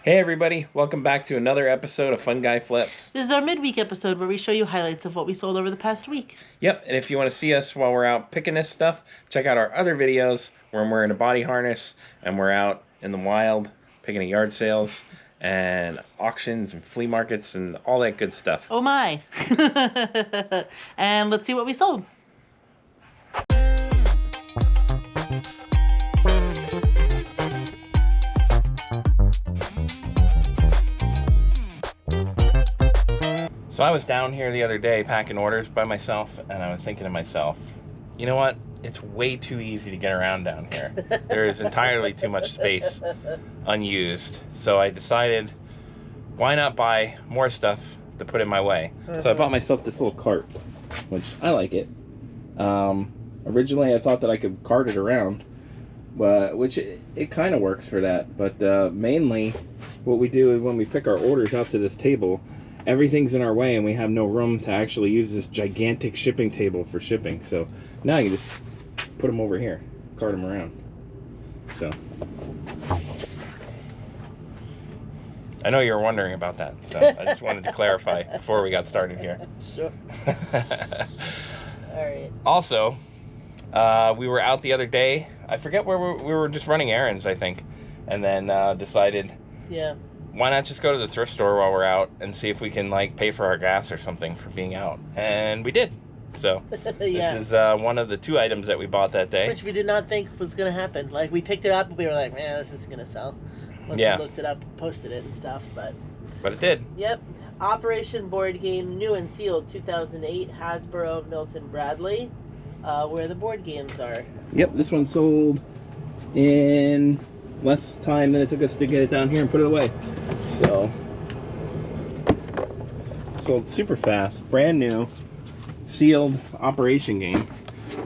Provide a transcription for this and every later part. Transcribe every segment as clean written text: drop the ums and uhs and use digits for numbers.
Hey everybody, welcome back to another episode of Fun Guy Flips. This is our midweek episode where we show you highlights of what we sold over the past week. Yep, and if you want to see us while we're out picking this stuff, check out our other videos where I'm wearing a body harness and we're out in the wild picking at yard sales and auctions and flea markets and all that good stuff. Oh my! And let's see what we sold. So I was down here the other day packing orders by myself, and I was thinking to myself, you know what? It's way too easy to get around down here. There is entirely too much space unused. So I decided, why not buy more stuff to put in my way? So I bought myself this little cart, which I like it. Originally I thought that I could cart it around, which it kind of works for that. But mainly what we do is when we pick our orders out to this table, everything's in our way and we have no room to actually use this gigantic shipping table for shipping. So now you just put them over here, cart them around. So I know you were wondering about that, so I just wanted to clarify before we got started here. Sure. All right. Also, we were out the other day. I forget where we were just running errands, I think, and then decided, yeah, why not just go to the thrift store while we're out and see if we can like pay for our gas or something for being out, and we did. So yeah. This is one of the 2 items that we bought that day, Which we did not think was gonna happen. Like, we picked it up and we were like, man, this is gonna sell. Once Yeah. we looked it up, posted it and stuff, but it did. yep. Operation board game, new and sealed, 2008, Hasbro, Milton Bradley, where the board games are. Yep, this one sold in less time than it took us to get it down here and put it away. So sold super fast, brand new, sealed operation game.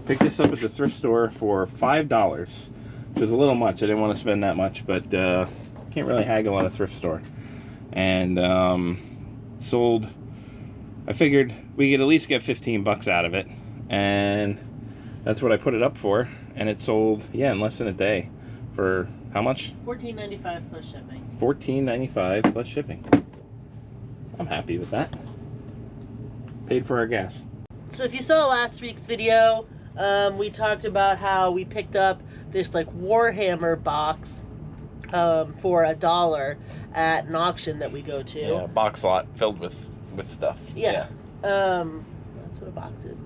Picked this up at the thrift store for $5, which is a little much. I didn't want to spend that much, but can't really haggle at a thrift store. And sold, I figured we could at least get 15 bucks out of it, and that's what I put it up for. And it sold, yeah, in less than a day. For how much? $14.95 plus shipping. $14.95 plus shipping. I'm happy with that. Paid for our gas. So if you saw last week's video, we talked about how we picked up this like Warhammer box for $1 at an auction that we go to. Yeah, a box lot filled with stuff. Yeah. That's what a box is.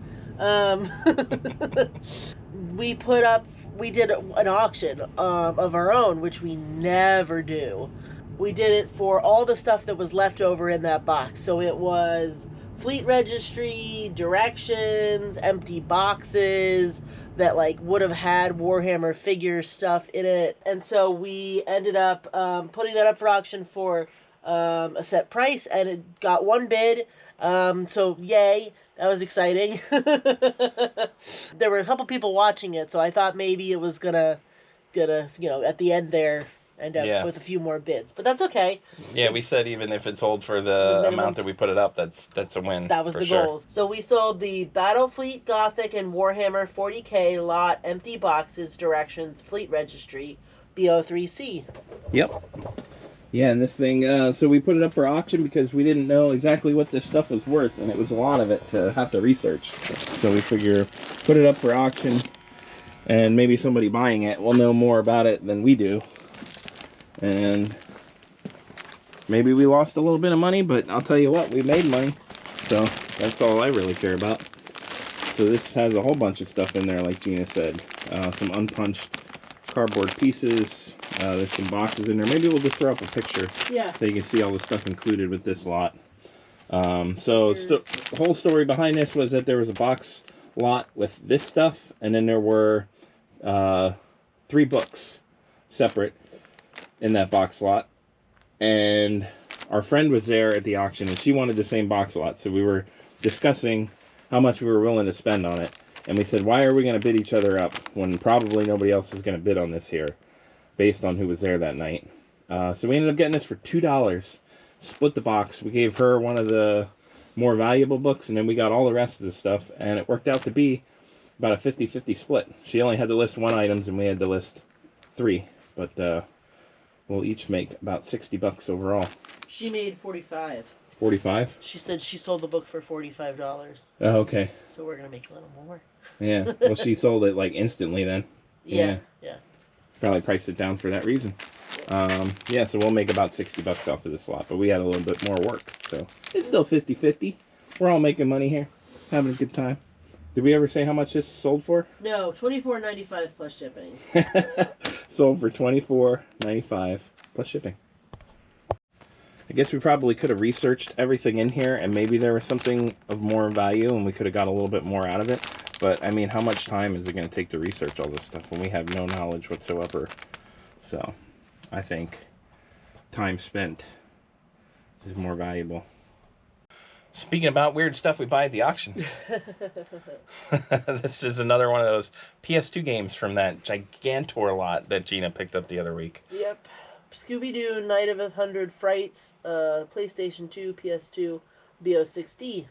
We did an auction of our own, which we never do. We did it for all the stuff that was left over in that box. So it was fleet registry, directions, empty boxes that like would have had Warhammer figure stuff in it. And so we ended up putting that up for auction for a set price, and it got 1 bid. So yay. That was exciting. There were a couple people watching it, so I thought maybe it was gonna, you know, at the end there, end up with a few more bids. But that's okay. Yeah, we said even if it sold for the amount that we put it up, that's a win. That was the goal. So we sold the Battlefleet Gothic and Warhammer 40K lot, empty boxes, directions, fleet registry, BO3C. Yep. Yeah, and this thing, so we put it up for auction because we didn't know exactly what this stuff was worth, and it was a lot of it to have to research. So we figure, put it up for auction, and maybe somebody buying it will know more about it than we do. And maybe we lost a little bit of money, but I'll tell you what, we made money. So that's all I really care about. So this has a whole bunch of stuff in there, like Gina said. Some unpunched cardboard pieces. There's some boxes in there. Maybe we'll just throw up a picture so you can see all the stuff included with this lot. The whole story behind this was that there was a box lot with this stuff, and then there were 3 books separate in that box lot. And our friend was there at the auction, and she wanted the same box lot. So we were discussing how much we were willing to spend on it. And we said, why are we going to bid each other up when probably nobody else is going to bid on this here, based on who was there that night. So we ended up getting this for $2. Split the box. We gave her one of the more valuable books, and then we got all the rest of the stuff, and it worked out to be about a 50-50 split. She only had to list 1 item, and we had to list 3. But we'll each make about 60 bucks overall. She made 45. 45? She said she sold the book for $45. Oh, okay. So we're gonna make a little more. Yeah. Well, she sold it like instantly then. Yeah. Probably priced it down for that reason. Yeah, so we'll make about 60 bucks off of this lot, but we had a little bit more work, so it's still 50-50. We're all making money here, having a good time. Did we ever say how much this sold for? No, $24.95 plus shipping. Sold for $24.95 plus shipping. I guess we probably could have researched everything in here, and maybe there was something of more value, and we could have got a little bit more out of it. But, I mean, how much time is it going to take to research all this stuff when we have no knowledge whatsoever? So, I think time spent is more valuable. Speaking about weird stuff we buy at the auction. This is another one of those PS2 games from that Gigantor lot that Gina picked up the other week. Yep. Scooby-Doo, Night of 100 Frights, PlayStation 2, PS2, BO6D.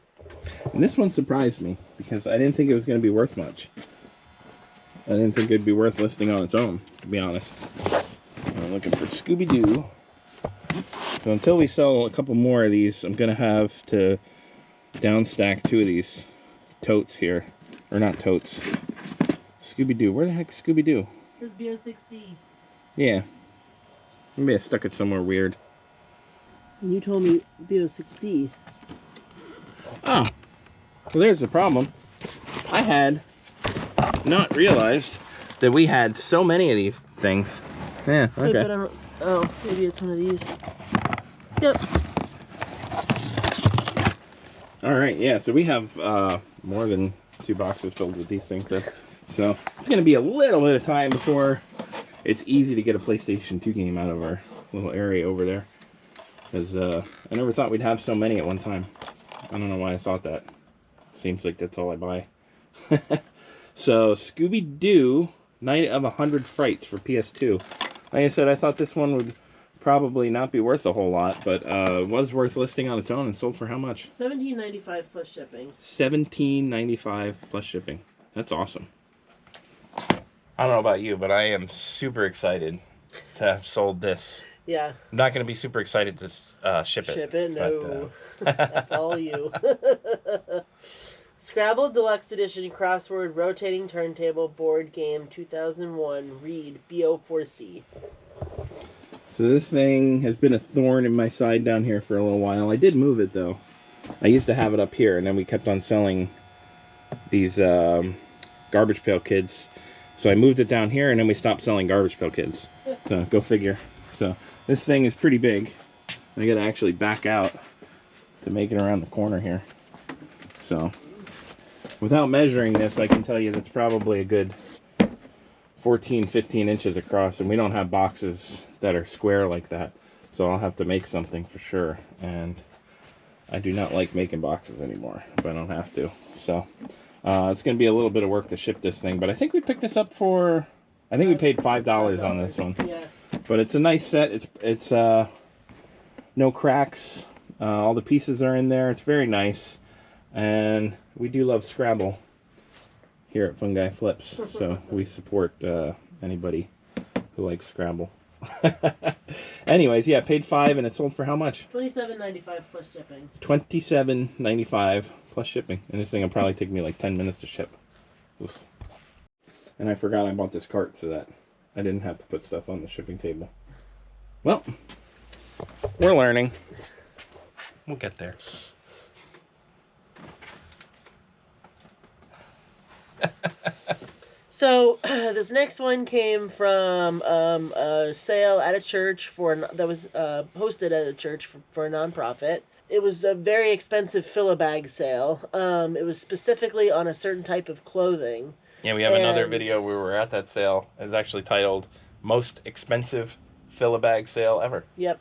And this one surprised me because I didn't think it was going to be worth much. I didn't think it'd be worth listing on its own, to be honest. I'm looking for Scooby-Doo. So until we sell a couple more of these, I'm going to have to downstack 2 of these totes here. Or not totes. Scooby-Doo. Where the heck's Scooby-Doo? This is BO6D. Yeah. Maybe I stuck it somewhere weird. And you told me BO6D. Oh. Well, there's the problem. I had not realized that we had so many of these things. Yeah, okay. But I don't, oh, maybe it's one of these. Yep. Alright, yeah, so we have more than 2 boxes filled with these things. So it's going to be a little bit of time before it's easy to get a PlayStation 2 game out of our little area over there. Because I never thought we'd have so many at one time. I don't know why I thought that. Seems like that's all I buy. So, Scooby-Doo, Night of 100 Frights for PS2. Like I said, I thought this one would probably not be worth a whole lot, but it was worth listing on its own and sold for how much? $17.95 plus shipping. $17.95 plus shipping. That's awesome. I don't know about you, but I am super excited to have sold this. Yeah. I'm not going to be super excited to ship it. Ship it? No. But, That's all you. Scrabble Deluxe Edition Crossword Rotating Turntable Board Game 2001. Read BO4C. So this thing has been a thorn in my side down here for a little while. I did move it though. I used to have it up here, and then we kept on selling these Garbage Pail Kids. So I moved it down here, and then we stopped selling Garbage Pail Kids. So go figure. So this thing is pretty big. I gotta actually back out to make it around the corner here. So without measuring this, I can tell you that's probably a good 14-15 inches across, and we don't have boxes that are square like that, so I'll have to make something for sure. And I do not like making boxes anymore if I don't have to. So it's gonna be a little bit of work to ship this thing, but I think we picked this up for, I think we paid $5 on this one. Yeah. But it's a nice set. It's no cracks. All the pieces are in there. It's very nice, and we do love Scrabble here at Fungi Flips, so we support anybody who likes Scrabble. Anyways, yeah, paid $5, and it sold for how much? $27.95 plus shipping. $27.95 plus shipping, and this thing will probably take me like 10 minutes to ship. Oof. And I forgot I bought this cart so that I didn't have to put stuff on the shipping table. Well, we're learning. We'll get there. So this next one came from a sale at a church that was hosted at a church for a nonprofit. It was a very expensive fill-a-bag sale. It was specifically on a certain type of clothing. Yeah, we have another video where we were at that sale. It's actually titled Most Expensive Fill-a-Bag Sale Ever. Yep.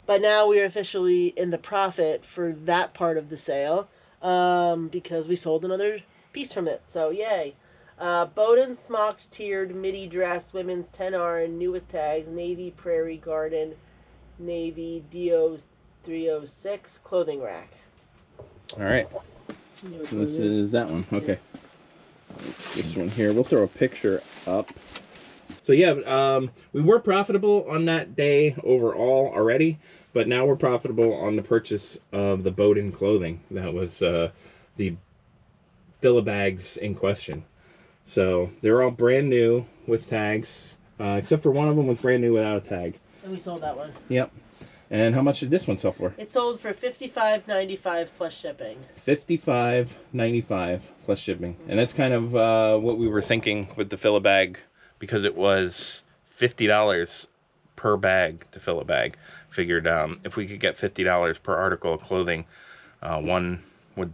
But now we're officially in the profit for that part of the sale because we sold another piece from it. So yay. Bowden smocked tiered midi dress, women's 10R, new with tags, navy prairie garden, navy DO 306 clothing rack. All right. This is that one. Okay. This one here. We'll throw a picture up So yeah, we were profitable on that day overall already, but now we're profitable on the purchase of the Bowden clothing. That was the Fill-A-Bags in question. So they're all brand new with tags, except for one of them was brand new without a tag. And we sold that one. Yep. And how much did this one sell for? It sold for $55.95 plus shipping. $55.95 plus shipping. And that's kind of what we were thinking with the Fill-A-Bag, because it was $50 per bag to fill a bag. Figured if we could get $50 per article of clothing, one would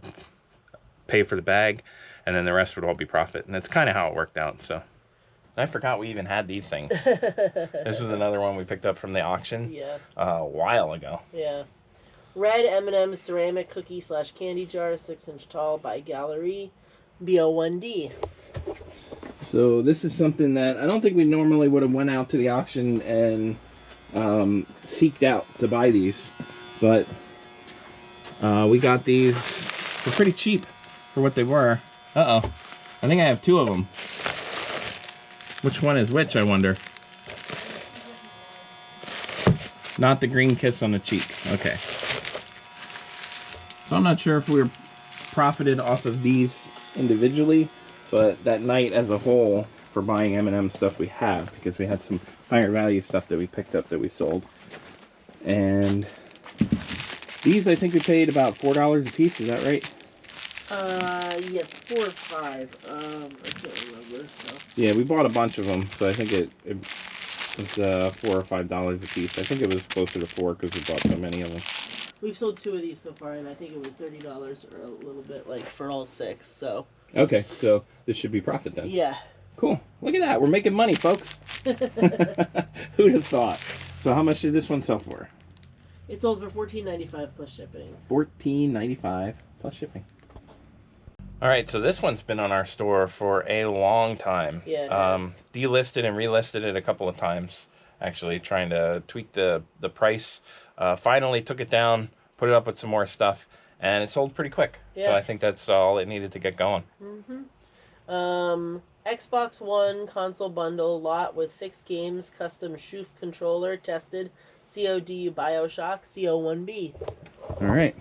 pay for the bag, and then the rest would all be profit. And that's kind of how it worked out. So I forgot we even had these things. This was another one we picked up from the auction a while ago. Yeah. Red M&M ceramic cookie / candy jar, 6-inch tall by Gallery, BO1D. So this is something that I don't think we normally would have went out to the auction and seeked out to buy these, but we got these for pretty cheap for what they were. Uh-oh. I think I have two of them. Which one is which, I wonder? Not the green kiss on the cheek. Okay. So I'm not sure if we were profited off of these individually, but that night as a whole for buying M&M stuff we have, because we had some higher value stuff that we picked up that we sold. And these I think we paid about $4 a piece, is that right? Yeah, 4 or 5. I can't remember. So. Yeah, we bought a bunch of them, so I think it was $4 or $5 a piece. I think it was closer to 4 because we bought so many of them. We've sold 2 of these so far, and I think it was $30 or a little bit, like, for all 6, so. Okay, so this should be profit then. Yeah. Cool. Look at that. We're making money, folks. Who'd have thought? So how much did this one sell for? It sold for $14.95 plus shipping. $14.95 plus shipping. All right, so this one's been on our store for a long time. Yeah. Delisted and relisted it a couple of times, actually, trying to tweak the price. Finally took it down, put it up with some more stuff, and it sold pretty quick. Yeah. So I think that's all it needed to get going. Mm-hmm. Xbox One console bundle lot with 6 games, custom Shoof controller, tested, COD Bioshock, CO1B. All right.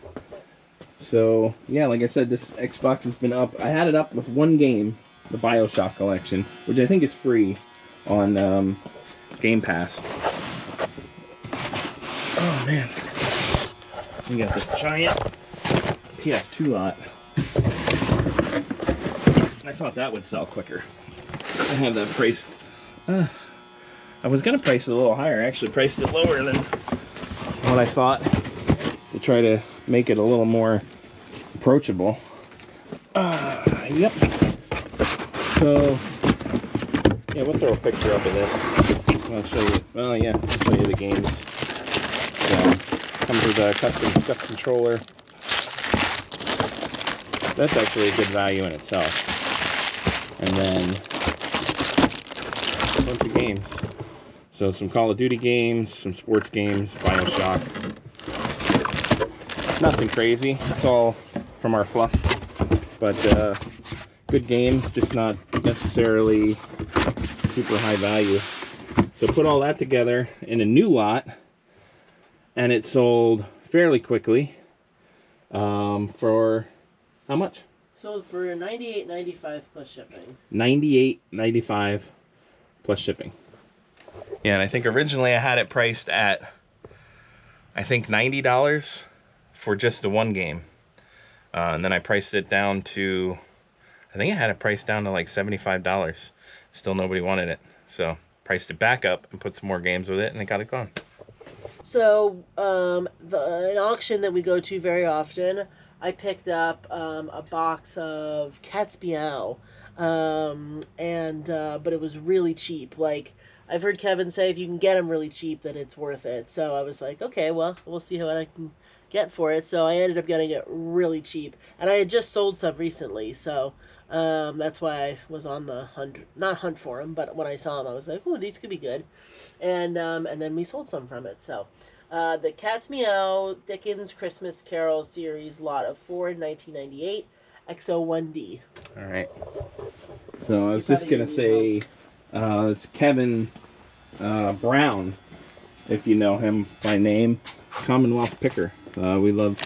So, yeah, like I said, this Xbox has been up. I had it up with one game, the Bioshock collection, which I think is free on Game Pass. Oh, man. We got this giant PS2 lot. I thought that would sell quicker. I have that priced. I was going to price it a little higher. I actually priced it lower than what I thought to try to make it a little more approachable. Yep. So, yeah, we'll throw a picture up of this. I'll show you. Well, yeah, I'll show you the games. So, comes with a custom controller. That's actually a good value in itself. And then a bunch of games. So some Call of Duty games, some sports games, Bioshock. Nothing crazy. It's all from our fluff. But good games, just not necessarily super high value. So put all that together in a new lot, and it sold fairly quickly. For how much? Sold for $98.95 plus shipping. $98.95 plus shipping. Yeah, and I think originally I had it priced at, I think $90 for just the one game. And then I priced it down to, I think I had it priced down to like $75. Still nobody wanted it. So priced it back up and put some more games with it, and it got it gone. So an auction that we go to very often, I picked up a box of Cat's Meow, but it was really cheap. Like, I've heard Kevin say if you can get them really cheap, then it's worth it. So I was like, okay, well, we'll see what I can get for it. So I ended up getting it really cheap, and I had just sold some recently, so that's why I was on the hunt for them. But when I saw them, I was like, oh, these could be good, and then we sold some from it. So the Cat's Meow Dickens Christmas Carol series lot of 4 in 1998, XO1D. All right. So I was just gonna say, It's Kevin Brown, if you know him by name. Commonwealth Picker. We love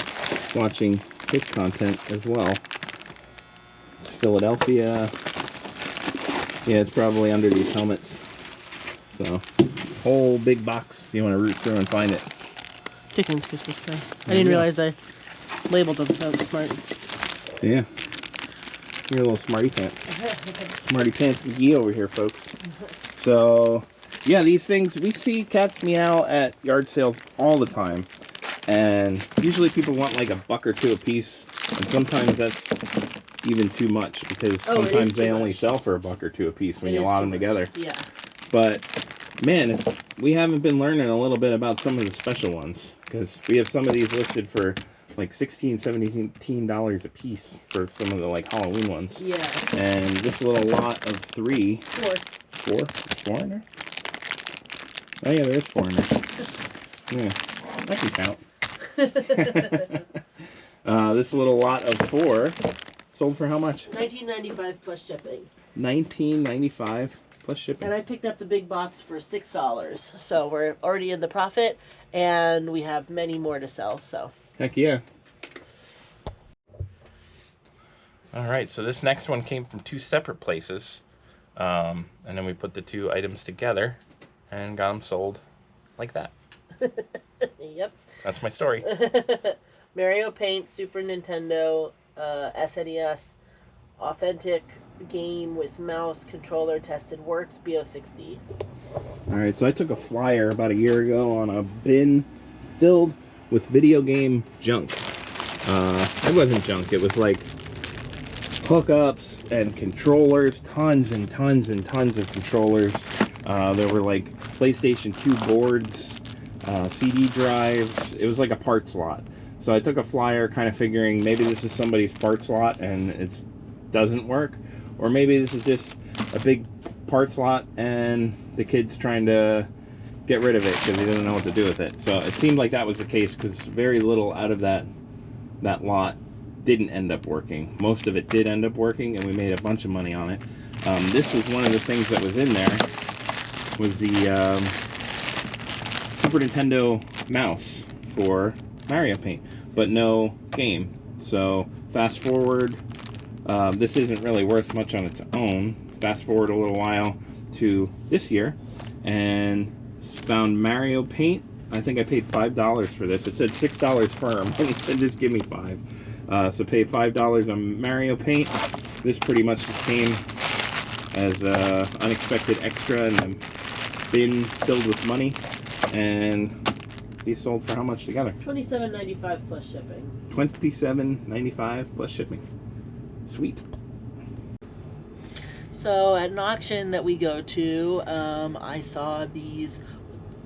watching his content as well. It's Philadelphia. Yeah, it's probably under these helmets. So, whole big box if you want to root through and find it. Dickens Christmas card. I didn't realize I labeled them. That was smart. Yeah. You're a little smarty pants. Smarty pants McGee over here, folks. So, yeah, these things, we see cats meow at yard sales all the time. And usually people want like $1 or $2 a piece. And sometimes that's even too much because sometimes they only sell for $1 or $2 a piece when you lot them together. Yeah. But, man, we haven't been learning a little bit about some of the special ones. Because we have some of these listed for like $16, $17 a piece for some of the like Halloween ones. Yeah. And this little lot of 3. 4. 4? 4 in there? Oh yeah, there is 4 in there. Yeah, I can count. This little lot of 4 sold for how much? $19.95 plus shipping. $19.95 plus shipping. And I picked up the big box for $6. So we're already in the profit, and we have many more to sell. So. Heck yeah. All right, so this next one came from 2 separate places. And then we put the 2 items together and got them sold like that. Yep. That's my story. Mario Paint, Super Nintendo, SNES, authentic game with mouse controller, tested works, BO60. All right, so I took a flyer about a year ago on a bin filled with video game junk. It wasn't junk, it was like hookups and controllers, tons and tons and tons of controllers. There were like PlayStation 2 boards, CD drives. It was like a parts lot. So I took a flyer kind of figuring maybe this is somebody's parts lot and it doesn't work, or maybe this is just a big parts lot and the kid's trying to get rid of it because he doesn't know what to do with it. So it seemed like that was the case because very little out of that lot didn't end up working. Most of it did end up working and we made a bunch of money on it. This was one of the things that was in there, was the Super Nintendo mouse for Mario Paint, but no game. So fast forward, this isn't really worth much on its own. Fast forward a little while to this year and found Mario Paint. I think I paid $5 for this. It said $6 firm and he said just give me $5. So paid $5 on Mario Paint. This pretty much just came as unexpected extra in the bin filled with money, and these sold for how much together? $27.95 plus shipping. $27.95 plus shipping. Sweet. So at an auction that we go to, I saw these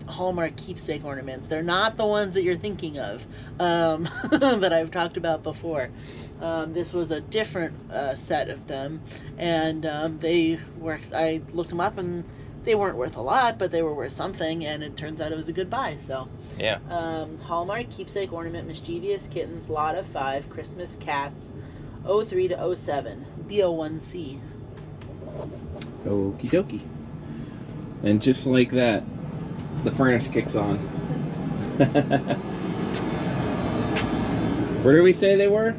Hallmark keepsake ornaments. They're not the ones that you're thinking of, that I've talked about before. This was a different set of them, and they were, I looked them up and they weren't worth a lot, but they were worth something, and it turns out it was a good buy. So yeah. Hallmark keepsake ornament, mischievous kittens, lot of 5, Christmas cats, 03 to 07, BO1C. Okie dokie. And just like that, the furnace kicks on. Where did we say they were?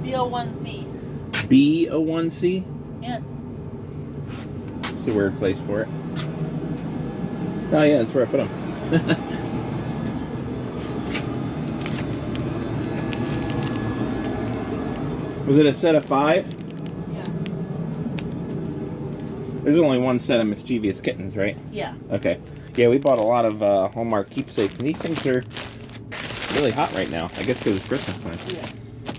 BO1C. B01C? Yeah. It's a weird place for it. Oh yeah, that's where I put them. Was it a set of 5? Yes. There's only one set of mischievous kittens, right? Yeah. Okay. Yeah, we bought a lot of Hallmark keepsakes, and these things are really hot right now. I guess because it's Christmas time. Yeah.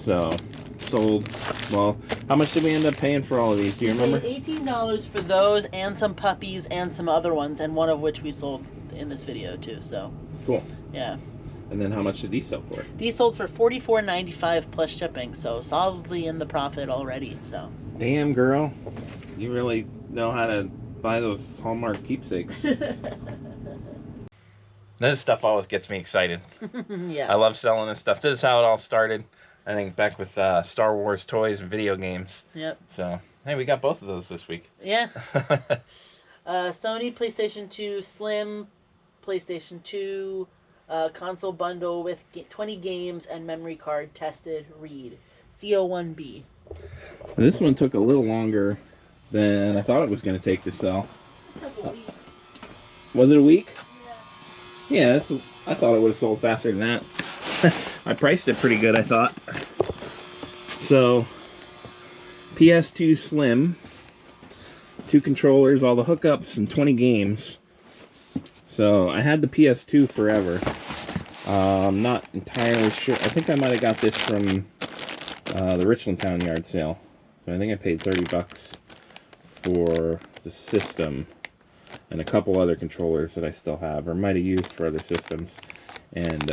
So, sold. Well, how much did we end up paying for all of these? Do you remember? Paid $18 for those and some puppies and some other ones, and one of which we sold in this video too. So. Cool. Yeah. And then how much did these sell for? These sold for $44.95 plus shipping, so solidly in the profit already. So. Damn, girl, you really know how to buy those Hallmark keepsakes. This stuff always gets me excited. Yeah. I love selling this stuff. This is how it all started. I think back with Star Wars toys and video games. Yep. So Hey, we got both of those this week. Yeah. Sony PlayStation 2 Slim, PlayStation 2 console bundle with 20 games and memory card tested read. CO1B. This one took a little longer than I thought it was going to take to sell. A week. Was it a week? Yeah. Yeah, I thought it would have sold faster than that. I priced it pretty good, I thought. So, PS2 Slim, 2 controllers, all the hookups, and 20 games. So, I had the PS2 forever. I'm not entirely sure. I think I might have got this from the Richland Town Yard sale. So I think I paid 30 bucks for the system and a couple other controllers that I still have, or might have used for other systems. And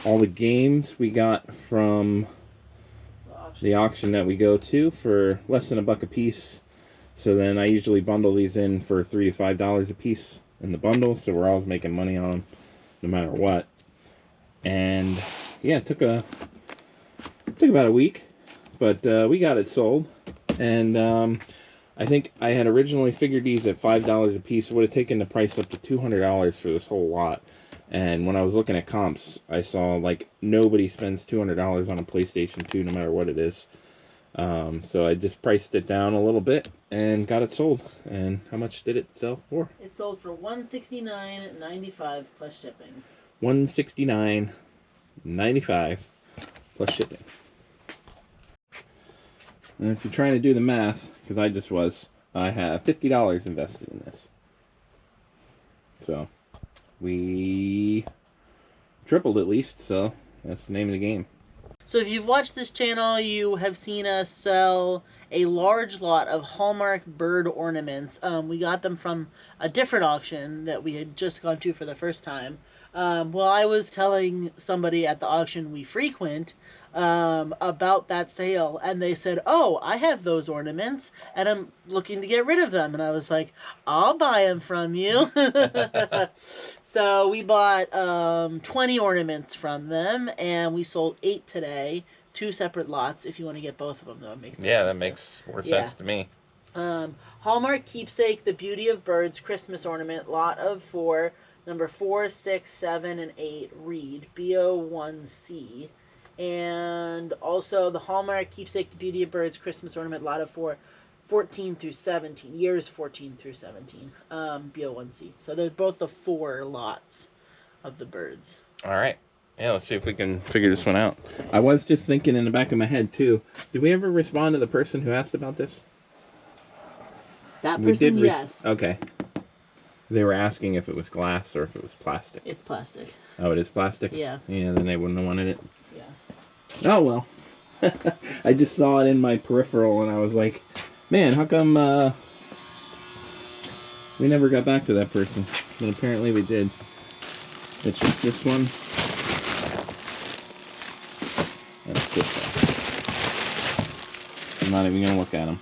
all the games we got from the auction that we go to for less than $1 a piece. So then I usually bundle these in for $3 to $5 a piece in the bundle, so we're always making money on them no matter what. And yeah, it took about a week, but we got it sold. And I think I had originally figured these at $5 a piece. It would have taken the price up to $200 for this whole lot. And when I was looking at comps, I saw like nobody spends $200 on a PlayStation 2 no matter what it is. So I just priced it down a little bit and got it sold. And how much did it sell for? It sold for $169.95 plus shipping. $169.95 plus shipping. And if you're trying to do the math, because I just was, I have $50 invested in this. So we tripled at least, so that's the name of the game. So if you've watched this channel, you have seen us sell a large lot of Hallmark bird ornaments. We got them from a different auction that we had just gone to for the first time. Well, I was telling somebody at the auction we frequent about that sale, and they said, oh, I have those ornaments and I'm looking to get rid of them. And I was like, I'll buy them from you. So we bought 20 ornaments from them, and we sold 8 today, 2 separate lots. If you want to get both of them, though, it makes sense. That makes more sense to me. Hallmark Keepsake, the Beauty of Birds Christmas ornament, lot of 4, number 4, 6, 7, and 8, read BO1C. And also the Hallmark Keepsake, the Beauty of Birds Christmas ornament, lot of 4, 14 through 17, years 14 through 17, BO1C. So they're both the 4 lots of the birds. All right. Yeah, let's see if we can figure this one out. I was just thinking in the back of my head, too. Did we ever respond to the person who asked about this? That person, yes. Okay. They were asking if it was glass or if it was plastic. It's plastic. Oh, it is plastic? Yeah. Yeah, then they wouldn't have wanted it. Yeah. Oh, well. I just saw it in my peripheral, and I was like, man, how come we never got back to that person? But apparently we did. It's just this one. That's this one. I'm not even going to look at them.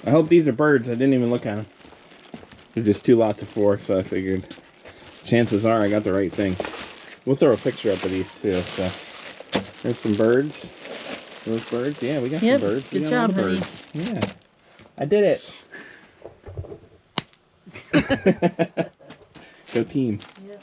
I hope these are birds. I didn't even look at them. They're just 2 lots of 4, so I figured chances are I got the right thing. We'll throw a picture up of these too. So there's some birds. Those birds? Yeah, we got some birds. Good job, honey. Birds. Yeah. I did it. Go team. Yeah.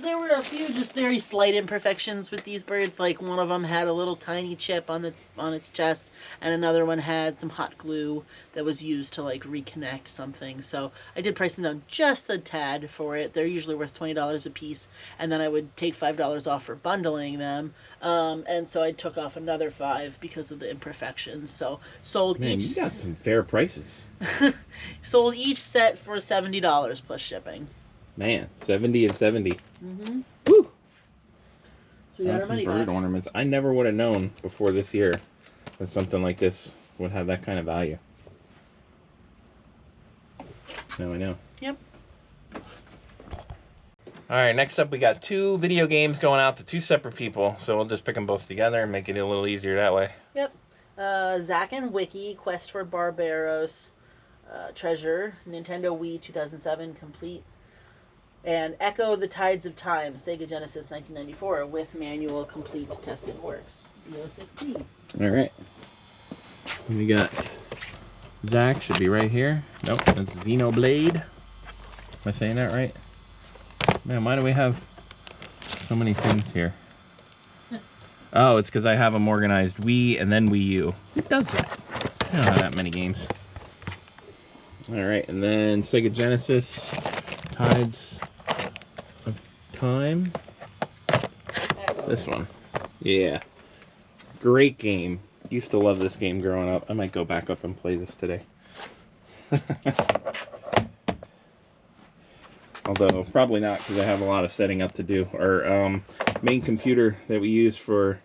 There were a few just very slight imperfections with these birds. Like one of them had a little tiny chip on its chest, and another one had some hot glue that was used to like reconnect something. So I did price them down just a tad for it. They're usually worth $20 a piece, and then I would take $5 off for bundling them. And so I took off another $5 because of the imperfections. So sold each. You got some fair prices. Sold each set for $70 plus shipping. Man, 70 and 70. Mm-hmm. Woo! So we got our money bird back. ornaments. I never would have known before this year that something like this would have that kind of value. Now I know. Yep. Alright, next up we got 2 video games going out to 2 separate people. So we'll just pick them both together and make it a little easier that way. Yep. Zack and Wiki, Quest for Barbaros, Treasure, Nintendo Wii 2007, complete. And Echo the Tides of Time, Sega Genesis 1994, with manual, complete, tested works. BO16. All right. We got Zach, should be right here. Nope, that's Xenoblade. Am I saying that right? Man, why do we have so many things here? Oh, it's because I have them organized. Wii and then Wii U. Who does that? I don't have that many games. Alright, and then Sega Genesis, Tides of Time. This one. Yeah. Great game. Used to love this game growing up. I might go back up and play this today. Although, probably not, because I have a lot of setting up to do. Our main computer that we use for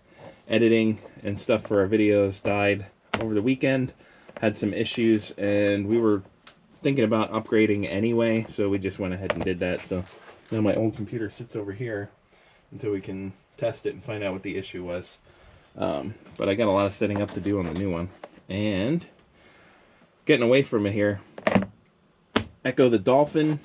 editing and stuff for our videos died over the weekend. Had some issues, and we were thinking about upgrading anyway, so we just went ahead and did that. So now my old computer sits over here until we can test it and find out what the issue was. But I got a lot of setting up to do on the new one. And getting away from it here, Echo the Dolphin.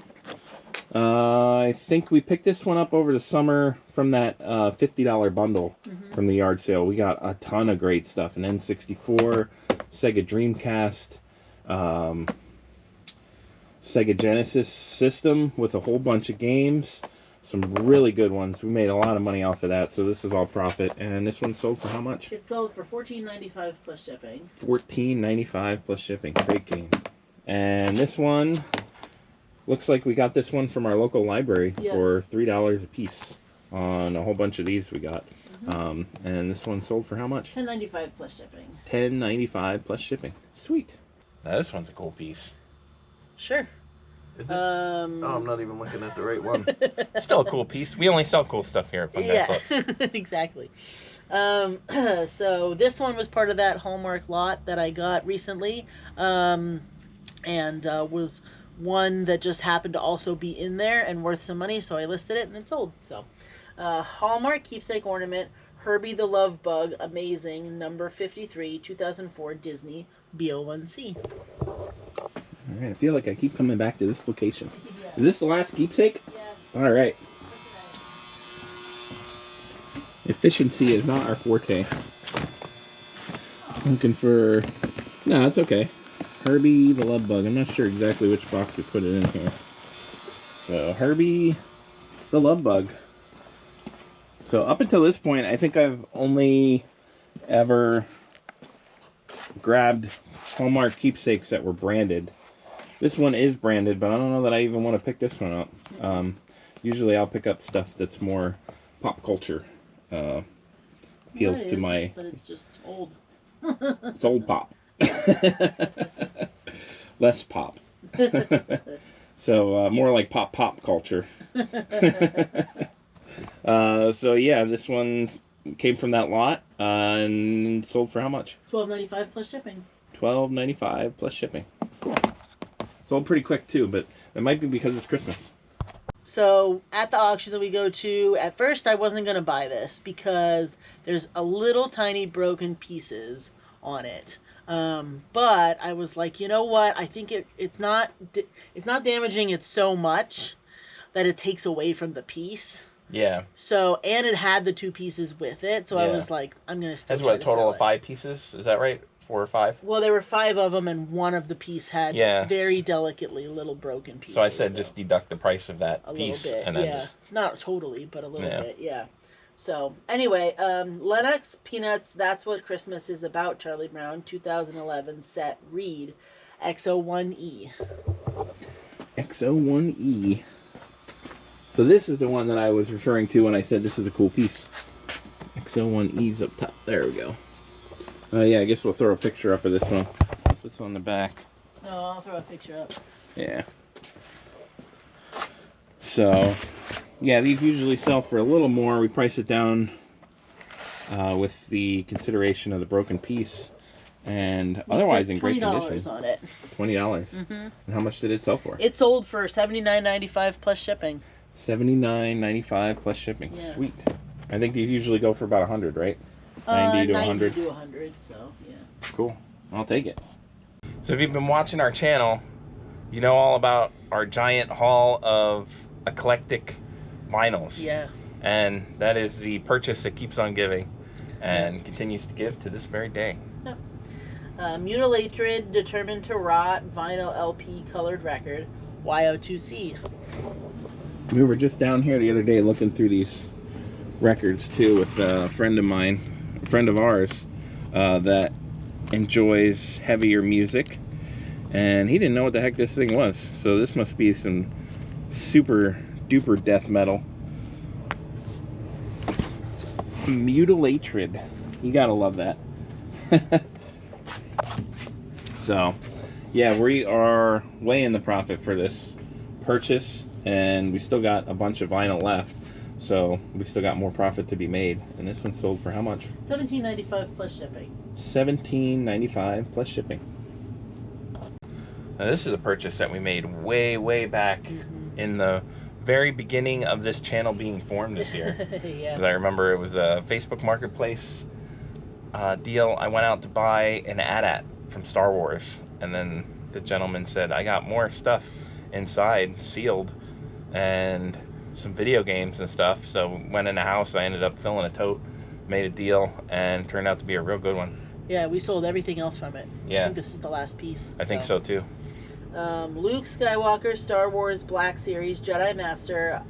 I think we picked this one up over the summer from that $50 bundle from the yard sale. We got a ton of great stuff. An N64, Sega Dreamcast, Sega Genesis system with a whole bunch of games. Some really good ones. We made a lot of money off of that, so this is all profit. And this one sold for how much? It sold for $14.95 plus shipping. $14.95 plus shipping. Great game. And this one, looks like we got this one from our local library for $3 a piece on a whole bunch of these we got. And this one sold for how much? $10.95 plus shipping. $10.95 plus shipping. Sweet. Now this one's a cool piece. Sure. Oh, I'm not even looking at the right one. Still a cool piece. We only sell cool stuff here at Fun Bag Books. Exactly. So this one was part of that Hallmark lot that I got recently, and was one that just happened to also be in there and worth some money, so I listed it and it sold. So Hallmark keepsake ornament, Herbie the Love Bug, amazing, number 53, 2004 Disney, BO1C. Alright, I feel like I keep coming back to this location. Yeah. Is this the last keepsake? Yeah. Alright. Efficiency is not our forte. Looking for... No, it's okay. Herbie the Love Bug. I'm not sure exactly which box we put it in here. So, Herbie the Love Bug. So, up until this point, I think I've only ever grabbed Hallmark keepsakes that were branded. This one is branded, but I don't know that I even want to pick this one up. Usually I'll pick up stuff that's more pop culture. Appeals to my... But it's just old. It's old pop. Less pop. So more like pop culture. So yeah, this one came from that lot and sold for how much? $12.95 plus shipping. $12.95 plus shipping. Cool. Sold pretty quick too, but it might be because it's Christmas. So at the auction that we go to, at first I wasn't going to buy this because there's a little tiny broken pieces on it. But I was like, you know what? I think it's not damaging it so much that it takes away from the piece. Yeah. So, and it had the two pieces with it, so I was like, I'm going to still try to sell it. That's what, a total of 5 pieces? Is that right? 4 or 5? Well, there were 5 of them, and one of the piece had very delicately little broken pieces. So I said just deduct the price of that piece. A little bit, and then just... Not totally, but a little bit, So, anyway, Lennox Peanuts, That's What Christmas Is About, Charlie Brown, 2011 set, Reed, XO1E. XO1E. So this is the one that I was referring to when I said this is a cool piece. XO1E's up top. There we go. Yeah, I guess we'll throw a picture up of this one. It's on the back. No, I'll throw a picture up. Yeah. So, yeah, these usually sell for a little more. We price it down with the consideration of the broken piece, and otherwise in great condition. $20 on it. $20. And how much did it sell for? It sold for $79.95 plus shipping. $79.95 plus shipping. Yeah. Sweet. I think these usually go for about $100, right? 90 to 100. 90 to 100, so yeah. Cool. I'll take it. So if you've been watching our channel, you know all about our giant haul of eclectic vinyls. Yeah. And that is the purchase that keeps on giving and continues to give to this very day. Mutilatred, Determined to Rot, vinyl LP colored record, YO2C. We were just down here the other day looking through these records too with a friend of mine, a friend of ours, that enjoys heavier music, and he didn't know what the heck this thing was. So this must be some super duper death metal. Mutilatred. You gotta love that. So, yeah, we are way in the profit for this purchase, and we still got a bunch of vinyl left, so we still got more profit to be made. And this one sold for how much? $17.95 plus shipping. $17.95 plus shipping. Now, this is a purchase that we made way back in the very beginning of this channel being formed this year. Yeah. I remember it was a Facebook Marketplace deal. I went out to buy an AT-AT from Star Wars, and then the gentleman said, I got more stuff inside sealed and some video games and stuff. So went in the house, I ended up filling a tote, made a deal, and turned out to be a real good one. Yeah, we sold everything else from it. Yeah, I think this is the last piece. I think so too. Luke Skywalker, Star Wars Black Series, Jedi Master,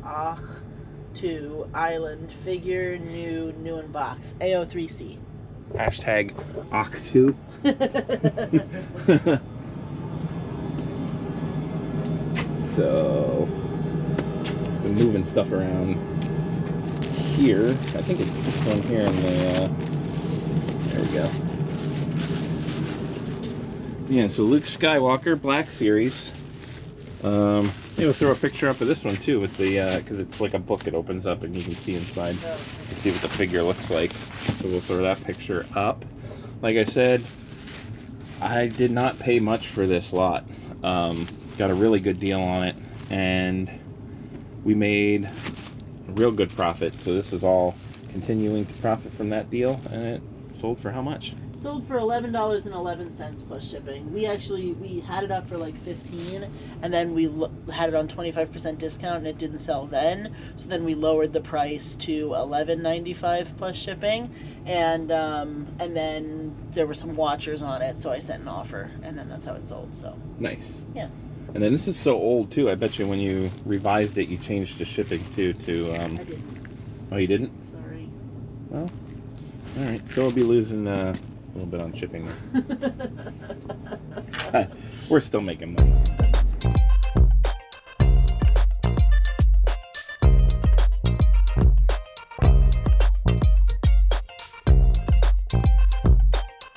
2 Island figure, new in box, AO3C. Hashtag AUK2. So, been moving stuff around here. I think it's this one here in the, there we go. Yeah, so Luke Skywalker, Black Series. We'll throw a picture up of this one too with the, because it's like a book, it opens up and you can see inside to see what the figure looks like. So we'll throw that picture up. Like I said, I did not pay much for this lot. Got a really good deal on it, and we made a real good profit. So this is all continuing to profit from that deal, and it sold for how much? Sold for $11.11 plus shipping. We had it up for like $15, and then we had it on 25% discount, and it didn't sell then. So then we lowered the price to $11.95 plus shipping, and then there were some watchers on it, so I sent an offer, and then that's how it sold. So nice. Yeah. And then this is so old too. I bet you when you revised it, you changed the shipping too. To I didn't. Oh, you didn't? Sorry. Well, all right. So we'll be losing a little bit on shipping. We're still making money.